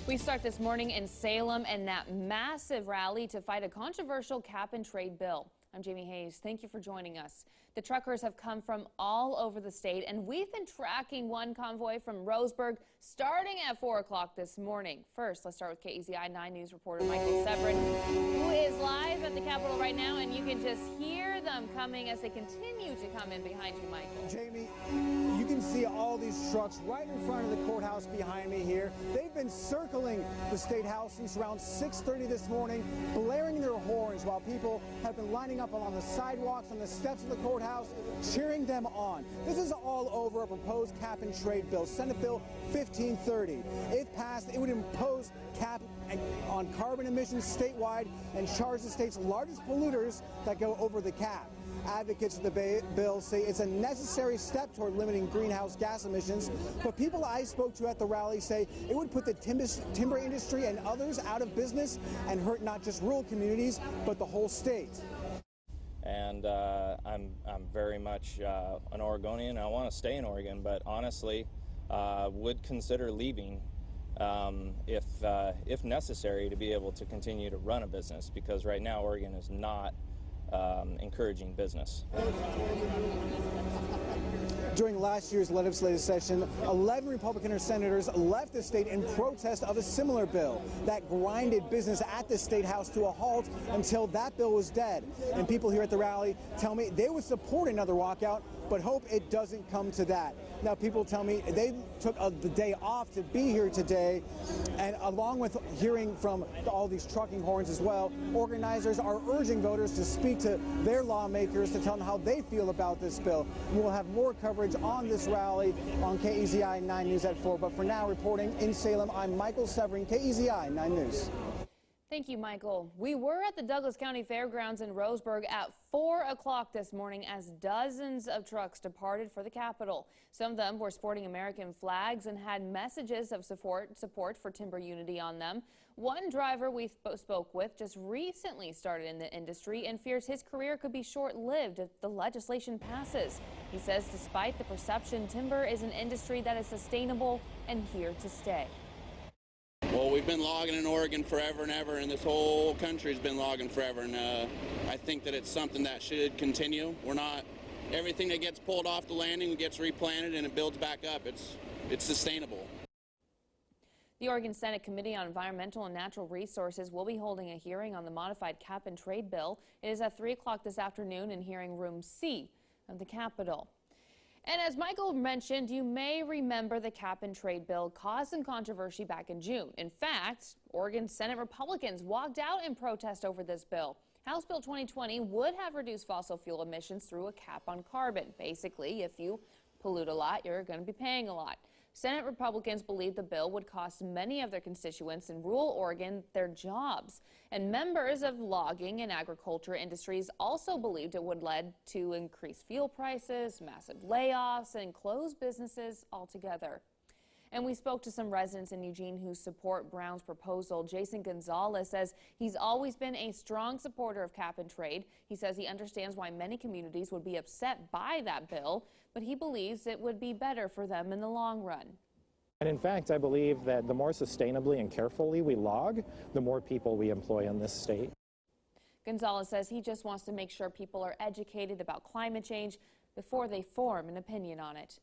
We start this morning in Salem and that massive rally to fight a controversial cap-and-trade bill. I'm Jamie Hayes. Thank you for joining us. The truckers have come from all over the state, and we've been tracking one convoy from Roseburg starting at 4 o'clock this morning. First, let's start with KEZI 9 News reporter Michael Severin, who is live at the Capitol right now, and you can just hear them coming as they continue to come in behind you, Michael. Jamie, you can see all these trucks right in front of the courthouse behind me here. They've been circling the State House since around 6:30 this morning, blaring their horns while people have been lining up along the sidewalks, on the steps of the courthouse, cheering them on. This is all over a proposed cap-and-trade bill, Senate Bill 1530. If passed, it would impose cap on carbon emissions statewide and charge the state's largest polluters that go over the cap. Advocates of the bill say it's a necessary step toward limiting greenhouse gas emissions, but people I spoke to at the rally say it would put the timber industry and others out of business and hurt not just rural communities, but the whole state. And I'm very much an Oregonian. I want to stay in Oregon, but honestly, would consider leaving if necessary to be able to continue to run a business, because right now Oregon is not encouraging business. During last year's legislative session, 11 Republican senators left the state in protest of a similar bill that grinded business at the State House to a halt until that bill was dead. And people here at the rally tell me they would support another walkout, but hope it doesn't come to that. Now, people tell me they took the day off to be here today, and along with hearing from all these trucking horns as well, organizers are urging voters to speak to their lawmakers to tell them how they feel about this bill. And we'll have more coverage on this rally on KEZI 9 News at 4. But for now, reporting in Salem, I'm Michael Severin, KEZI 9 News. Thank you, Michael. We were at the Douglas County Fairgrounds in Roseburg at 4 o'clock this morning as dozens of trucks departed for the Capitol. Some of them were sporting American flags and had messages of support for timber unity on them. One driver we spoke with just recently started in the industry and fears his career could be short-lived if the legislation passes. He says despite the perception, timber is an industry that is sustainable and here to stay. Well, we've been logging in Oregon forever and ever, and this whole country's been logging forever, and I think that it's something that should continue. Everything that gets pulled off the landing gets replanted and it builds back up. It's sustainable. The Oregon Senate Committee on Environmental and Natural Resources will be holding a hearing on the modified cap-and-trade bill. It is at 3 o'clock this afternoon in hearing room C of the Capitol. And as Michael mentioned, you may remember the cap-and-trade bill caused some controversy back in June. In fact, Oregon Senate Republicans walked out in protest over this bill. House Bill 2020 would have reduced fossil fuel emissions through a cap on carbon. Basically, if you pollute a lot, you're going to be paying a lot. Senate Republicans believe the bill would cost many of their constituents in rural Oregon their jobs. And members of logging and agriculture industries also believed it would lead to increased fuel prices, massive layoffs, and closed businesses altogether. And we spoke to some residents in Eugene who support Brown's proposal. Jason Gonzalez says he's always been a strong supporter of cap and trade. He says he understands why many communities would be upset by that bill, but he believes it would be better for them in the long run. And in fact, I believe that the more sustainably and carefully we log, the more people we employ in this state. Gonzalez says he just wants to make sure people are educated about climate change before they form an opinion on it.